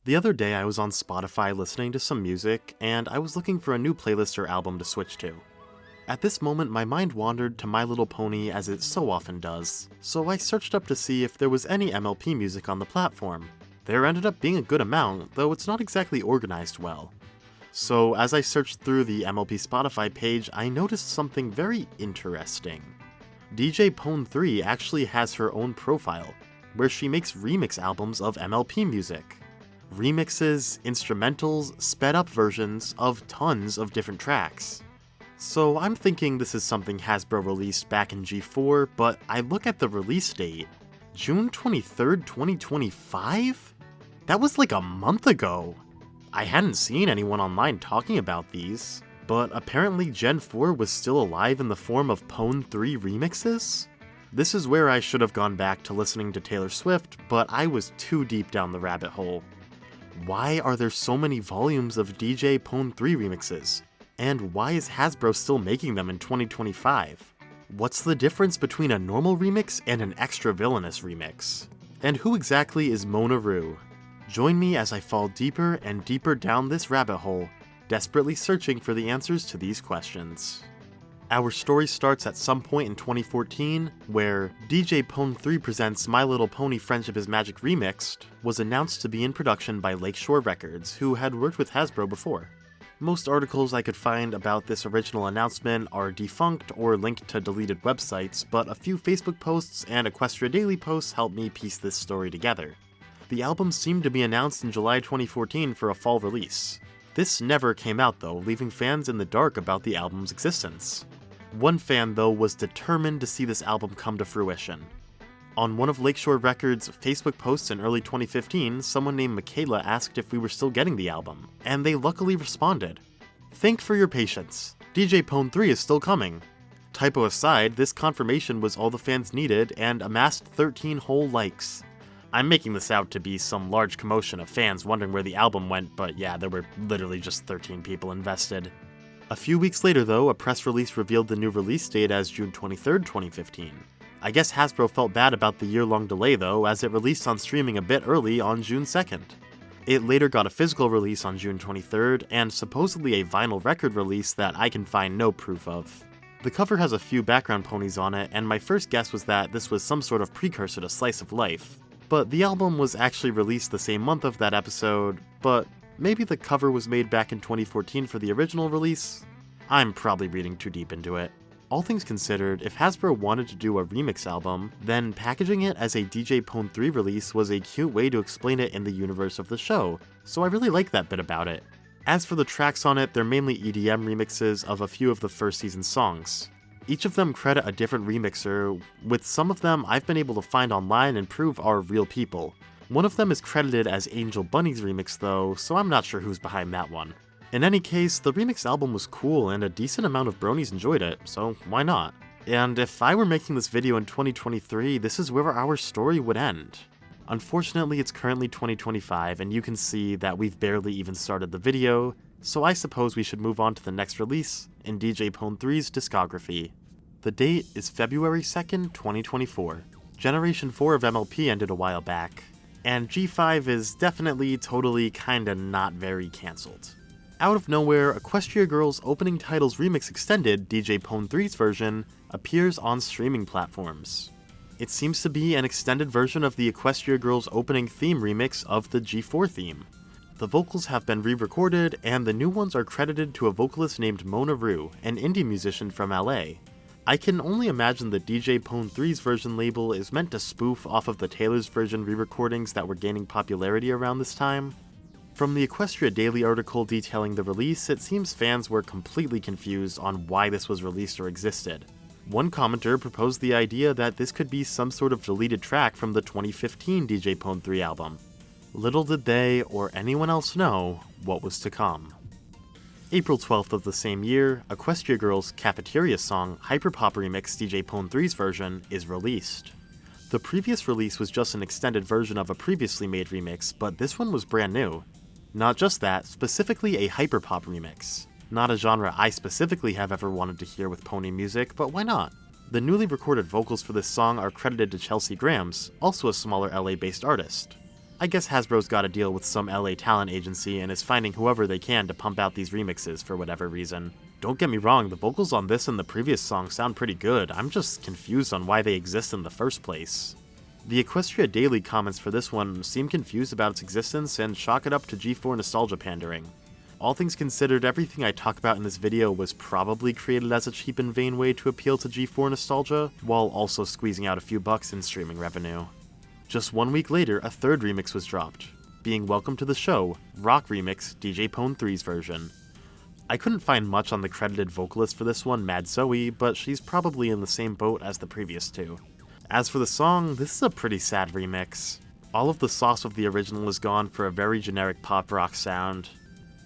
The other day I was on Spotify listening to some music, and I was looking for a new playlist or album to switch to. At this moment, my mind wandered to My Little Pony as it so often does, so I searched up to see if there was any MLP music on the platform. There ended up being a good amount, though it's not exactly organized well. So as I searched through the MLP Spotify page, I noticed something very interesting. DJ Pon-3 actually has her own profile, where she makes remix albums of MLP music. Remixes, instrumentals, sped up versions of tons of different tracks. So I'm thinking this is something Hasbro released back in G4, but I look at the release date, June 23rd, 2025? That was like a month ago. I hadn't seen anyone online talking about these, but apparently Gen 4 was still alive in the form of Pon-3 remixes? This is where I should have gone back to listening to Taylor Swift, but I was too deep down the rabbit hole. Why are there so many volumes of DJ Pon-3 remixes? And why is Hasbro still making them in 2025? What's the difference between a normal remix and an extra villainous remix? And who exactly is Mona Rue? Join me as I fall deeper and deeper down this rabbit hole, desperately searching for the answers to these questions. Our story starts at some point in 2014, where DJ Pon-3 Presents My Little Pony Friendship is Magic Remixed was announced to be in production by Lakeshore Records, who had worked with Hasbro before. Most articles I could find about this original announcement are defunct or linked to deleted websites, but a few Facebook posts and Equestria Daily posts helped me piece this story together. The album seemed to be announced in July 2014 for a fall release. This never came out though, leaving fans in the dark about the album's existence. One fan, though, was determined to see this album come to fruition. On one of Lakeshore Records' Facebook posts in early 2015, someone named Michaela asked if we were still getting the album, and they luckily responded. "Thank for your patience. DJ Pon-3 is still coming." Typo aside, this confirmation was all the fans needed and amassed 13 whole likes. I'm making this out to be some large commotion of fans wondering where the album went, but yeah, there were literally just 13 people invested. A few weeks later though, a press release revealed the new release date as June 23rd, 2015. I guess Hasbro felt bad about the year-long delay though, as it released on streaming a bit early on June 2nd. It later got a physical release on June 23rd, and supposedly a vinyl record release that I can find no proof of. The cover has a few background ponies on it, and my first guess was that this was some sort of precursor to Slice of Life. But the album was actually released the same month of that episode, but maybe the cover was made back in 2014 for the original release? I'm probably reading too deep into it. All things considered, if Hasbro wanted to do a remix album, then packaging it as a DJ Pon-3 release was a cute way to explain it in the universe of the show, so I really like that bit about it. As for the tracks on it, they're mainly EDM remixes of a few of the first season songs. Each of them credit a different remixer, with some of them I've been able to find online and prove are real people. One of them is credited as Angel Bunny's remix though, so I'm not sure who's behind that one. In any case, the remix album was cool and a decent amount of bronies enjoyed it, so why not? And if I were making this video in 2023, this is where our story would end. Unfortunately, it's currently 2025 and you can see that we've barely even started the video, so I suppose we should move on to the next release in DJ Pon-3's discography. The date is February 2nd, 2024. Generation 4 of MLP ended a while back, and G5 is definitely, totally, kinda not very cancelled. Out of nowhere, Equestria Girls Opening Titles Remix Extended, DJ Pon-3's version, appears on streaming platforms. It seems to be an extended version of the Equestria Girls opening theme remix of the G4 theme. The vocals have been re-recorded, and the new ones are credited to a vocalist named Mona Rue, an indie musician from LA. I can only imagine the DJ Pon-3's version label is meant to spoof off of the Taylor's version re-recordings that were gaining popularity around this time. From the Equestria Daily article detailing the release, it seems fans were completely confused on why this was released or existed. One commenter proposed the idea that this could be some sort of deleted track from the 2015 DJ Pon-3 album. Little did they, or anyone else know, what was to come. April 12th of the same year, Equestria Girls' Cafeteria song Hyperpop Remix DJ Pon-3's version is released. The previous release was just an extended version of a previously made remix, but this one was brand new. Not just that, specifically a hyperpop remix. Not a genre I specifically have ever wanted to hear with pony music, but why not? The newly recorded vocals for this song are credited to Chelsea Grams, also a smaller LA-based artist. I guess Hasbro's got a deal with some LA talent agency and is finding whoever they can to pump out these remixes for whatever reason. Don't get me wrong, the vocals on this and the previous song sound pretty good, I'm just confused on why they exist in the first place. The Equestria Daily comments for this one seem confused about its existence and chalk it up to G4 nostalgia pandering. All things considered, everything I talk about in this video was probably created as a cheap and vain way to appeal to G4 nostalgia, while also squeezing out a few bucks in streaming revenue. Just 1 week later, a third remix was dropped, being Welcome to the Show, Rock Remix, DJ Pon-3's version. I couldn't find much on the credited vocalist for this one, Mad Zoe, but she's probably in the same boat as the previous two. As for the song, this is a pretty sad remix. All of the sauce of the original is gone for a very generic pop rock sound.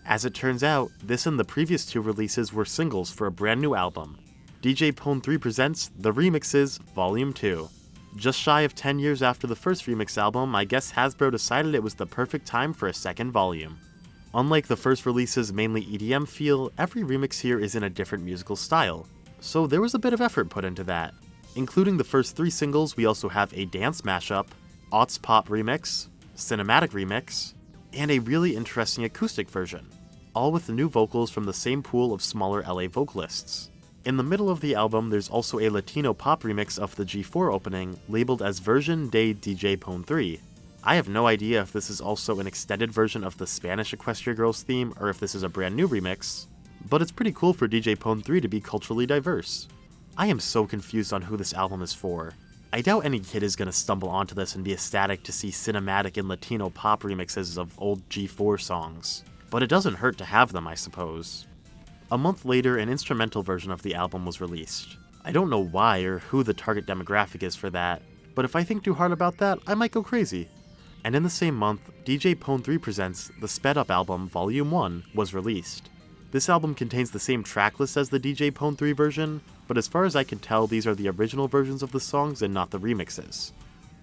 As it turns out, this and the previous two releases were singles for a brand new album. DJ Pon-3 presents The Remixes Volume 2. Just shy of 10 years after the first remix album, I guess Hasbro decided it was the perfect time for a second volume. Unlike the first release's mainly EDM feel, every remix here is in a different musical style, so there was a bit of effort put into that. Including the first 3 singles, we also have a dance mashup, aughts pop remix, cinematic remix, and a really interesting acoustic version, all with new vocals from the same pool of smaller LA vocalists. In the middle of the album, there's also a Latino pop remix of the G4 opening, labeled as Version de DJ Pon-3. I have no idea if this is also an extended version of the Spanish Equestria Girls theme, or if this is a brand new remix, but it's pretty cool for DJ Pon-3 to be culturally diverse. I am so confused on who this album is for. I doubt any kid is gonna stumble onto this and be ecstatic to see cinematic and Latino pop remixes of old G4 songs, but it doesn't hurt to have them, I suppose. A month later, an instrumental version of the album was released. I don't know why or who the target demographic is for that, but if I think too hard about that, I might go crazy. And in the same month, DJ Pon-3 presents The Sped Up Album Volume 1 was released. This album contains the same tracklist as the DJ Pon-3 version, but as far as I can tell, these are the original versions of the songs and not the remixes.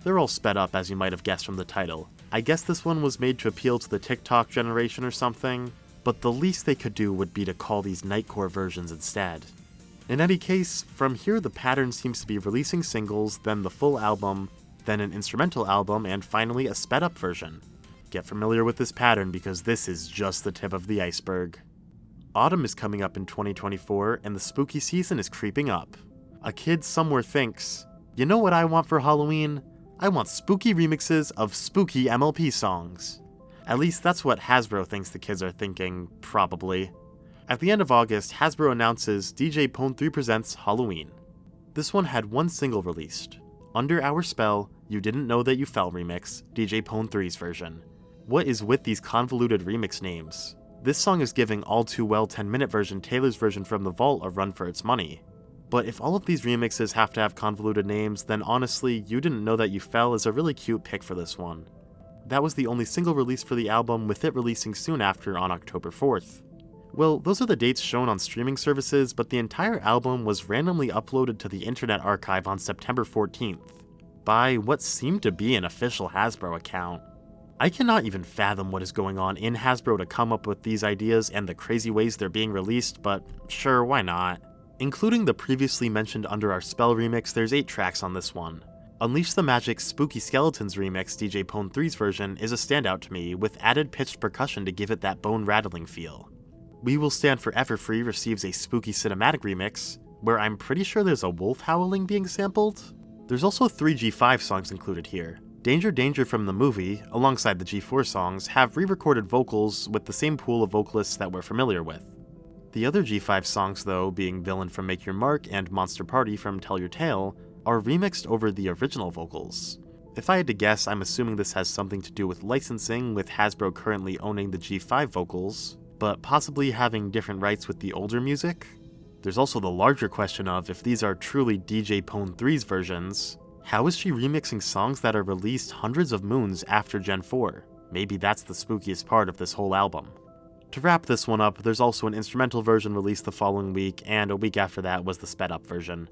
They're all sped up, as you might have guessed from the title. I guess this one was made to appeal to the TikTok generation or something, but the least they could do would be to call these Nightcore versions instead. In any case, from here the pattern seems to be releasing singles, then the full album, then an instrumental album, and finally a sped up version. Get familiar with this pattern because this is just the tip of the iceberg. Autumn is coming up in 2024, and the spooky season is creeping up. A kid somewhere thinks, you know what I want for Halloween? I want spooky remixes of spooky MLP songs. At least that's what Hasbro thinks the kids are thinking, probably. At the end of August, Hasbro announces DJ Pon-3 presents Halloween. This one had one single released. Under Our Spell, You Didn't Know That You Fell remix, DJ Pon-3's version. What is with these convoluted remix names? This song is giving All Too Well 10-minute version Taylor's version from the Vault a run for its money. But if all of these remixes have to have convoluted names, then honestly, You Didn't Know That You Fell is a really cute pick for this one. That was the only single release for the album, with it releasing soon after on October 4th. Well, those are the dates shown on streaming services, but the entire album was randomly uploaded to the Internet Archive on September 14th, by what seemed to be an official Hasbro account. I cannot even fathom what is going on in Hasbro to come up with these ideas and the crazy ways they're being released, but sure, why not? Including the previously mentioned Under Our Spell remix, there's 8 tracks on this one. Unleash the Magic's Spooky Skeletons remix, DJ Pon-3's version, is a standout to me, with added pitched percussion to give it that bone-rattling feel. We Will Stand Forever Free receives a spooky cinematic remix, where I'm pretty sure there's a wolf howling being sampled. There's also 3 G5 songs included here. Danger Danger from the movie, alongside the G4 songs, have re-recorded vocals with the same pool of vocalists that we're familiar with. The other G5 songs, though, being Villain from Make Your Mark and Monster Party from Tell Your Tale, are remixed over the original vocals. If I had to guess, I'm assuming this has something to do with licensing, with Hasbro currently owning the G5 vocals, but possibly having different rights with the older music. There's also the larger question of if these are truly DJ Pon-3's versions, how is she remixing songs that are released hundreds of moons after Gen 4? Maybe that's the spookiest part of this whole album. To wrap this one up, there's also an instrumental version released the following week, and a week after that was the sped up version.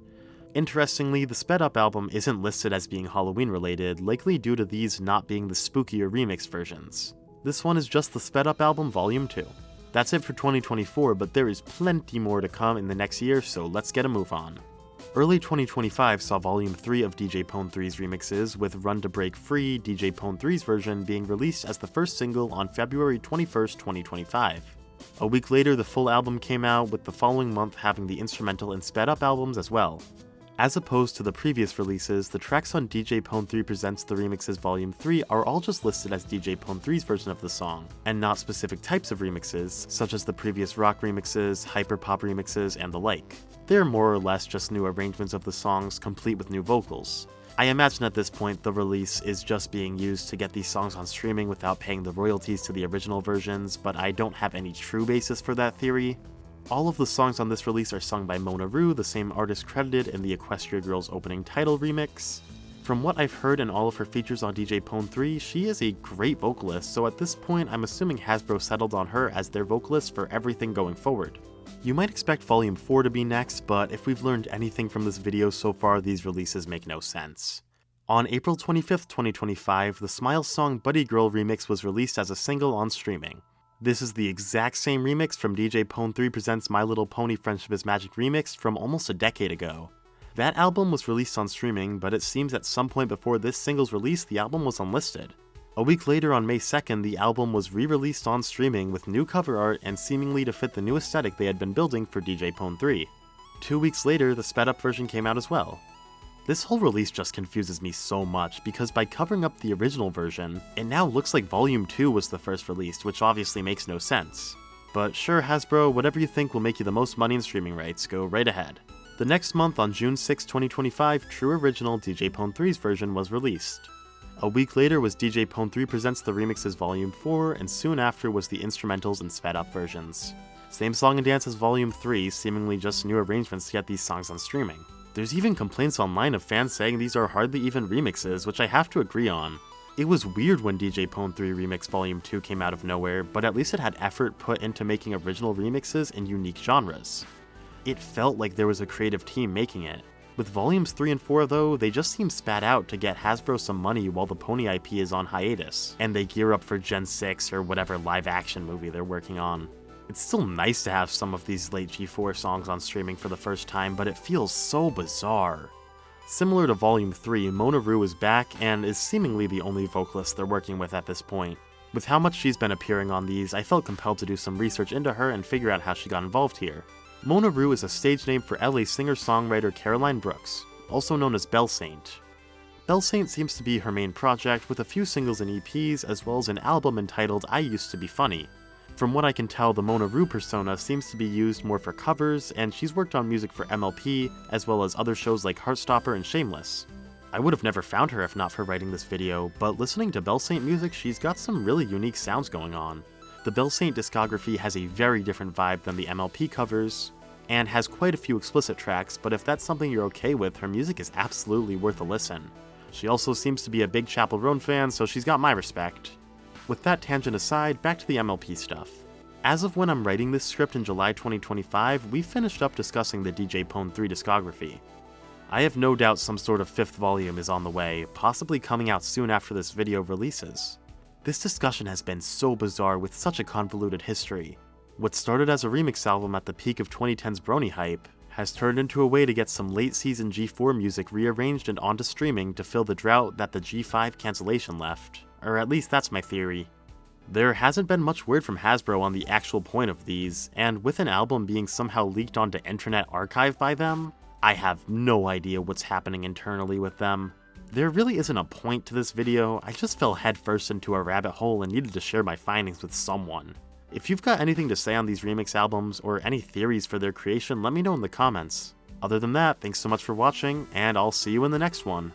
Interestingly, the sped up album isn't listed as being Halloween related, likely due to these not being the spookier remix versions. This one is just the sped up album Volume 2. That's it for 2024, but there is plenty more to come in the next year, so let's get a move on. Early 2025 saw Volume 3 of DJ Pon-3's remixes, with Run to Break Free, DJ Pon-3's version, being released as the first single on February 21st, 2025. A week later, the full album came out, with the following month having the instrumental and sped up albums as well. As opposed to the previous releases, the tracks on DJ Pon-3 Presents the Remixes Volume 3 are all just listed as DJ Pon-3's version of the song, and not specific types of remixes, such as the previous rock remixes, hyperpop remixes, and the like. They are more or less just new arrangements of the songs, complete with new vocals. I imagine at this point the release is just being used to get these songs on streaming without paying the royalties to the original versions, but I don't have any true basis for that theory. All of the songs on this release are sung by Mona Rue, the same artist credited in the Equestria Girls opening title remix. From what I've heard in all of her features on DJ Pon-3, she is a great vocalist, so at this point I'm assuming Hasbro settled on her as their vocalist for everything going forward. You might expect Volume 4 to be next, but if we've learned anything from this video so far, these releases make no sense. On April 25th, 2025, the Smiles song Buddy Girl remix was released as a single on streaming. This is the exact same remix from DJ Pon-3 Presents My Little Pony Friendship is Magic remix from almost a decade ago. That album was released on streaming, but it seems at some point before this single's release, the album was unlisted. A week later, on May 2nd, the album was re-released on streaming with new cover art and seemingly to fit the new aesthetic they had been building for DJ Pon-3. 2 weeks later, the sped up version came out as well. This whole release just confuses me so much, because by covering up the original version, it now looks like Volume 2 was the first released, which obviously makes no sense. But sure, Hasbro, whatever you think will make you the most money in streaming rights, go right ahead. The next month, on June 6, 2025, True Original DJ Pon-3's version was released. A week later was DJ Pon-3 Presents the Remixes Volume 4, and soon after was the instrumentals and sped up versions. Same song and dance as Volume 3, seemingly just new arrangements to get these songs on streaming. There's even complaints online of fans saying these are hardly even remixes, which I have to agree on. It was weird when DJ Pon-3 Remix Volume 2 came out of nowhere, but at least it had effort put into making original remixes in unique genres. It felt like there was a creative team making it. With Volumes 3 and 4 though, they just seem spat out to get Hasbro some money while the Pony IP is on hiatus, and they gear up for Gen 6 or whatever live action movie they're working on. It's still nice to have some of these late G4 songs on streaming for the first time, but it feels so bizarre. Similar to Volume 3, Mona Rue is back and is seemingly the only vocalist they're working with at this point. With how much she's been appearing on these, I felt compelled to do some research into her and figure out how she got involved here. Mona Rue is a stage name for LA singer-songwriter Caroline Brooks, also known as Belle Saint. Belle Saint seems to be her main project, with a few singles and EPs, as well as an album entitled I Used to Be Funny. From what I can tell, the Mona Rue persona seems to be used more for covers, and she's worked on music for MLP, as well as other shows like Heartstopper and Shameless. I would have never found her if not for writing this video, but listening to Belle Saint music, she's got some really unique sounds going on. The Belle Saint discography has a very different vibe than the MLP covers, and has quite a few explicit tracks, but if that's something you're okay with, her music is absolutely worth a listen. She also seems to be a big Chappell Roan fan, so she's got my respect. With that tangent aside, back to the MLP stuff. As of when I'm writing this script in July 2025, we've finished up discussing the DJ Pon-3 discography. I have no doubt some sort of 5th volume is on the way, possibly coming out soon after this video releases. This discussion has been so bizarre with such a convoluted history. What started as a remix album at the peak of 2010's Brony hype has turned into a way to get some late season G4 music rearranged and onto streaming to fill the drought that the G5 cancellation left. Or at least that's my theory. There hasn't been much word from Hasbro on the actual point of these, and with an album being somehow leaked onto Internet Archive by them, I have no idea what's happening internally with them. There really isn't a point to this video, I just fell headfirst into a rabbit hole and needed to share my findings with someone. If you've got anything to say on these remix albums, or any theories for their creation, let me know in the comments. Other than that, thanks so much for watching, and I'll see you in the next one.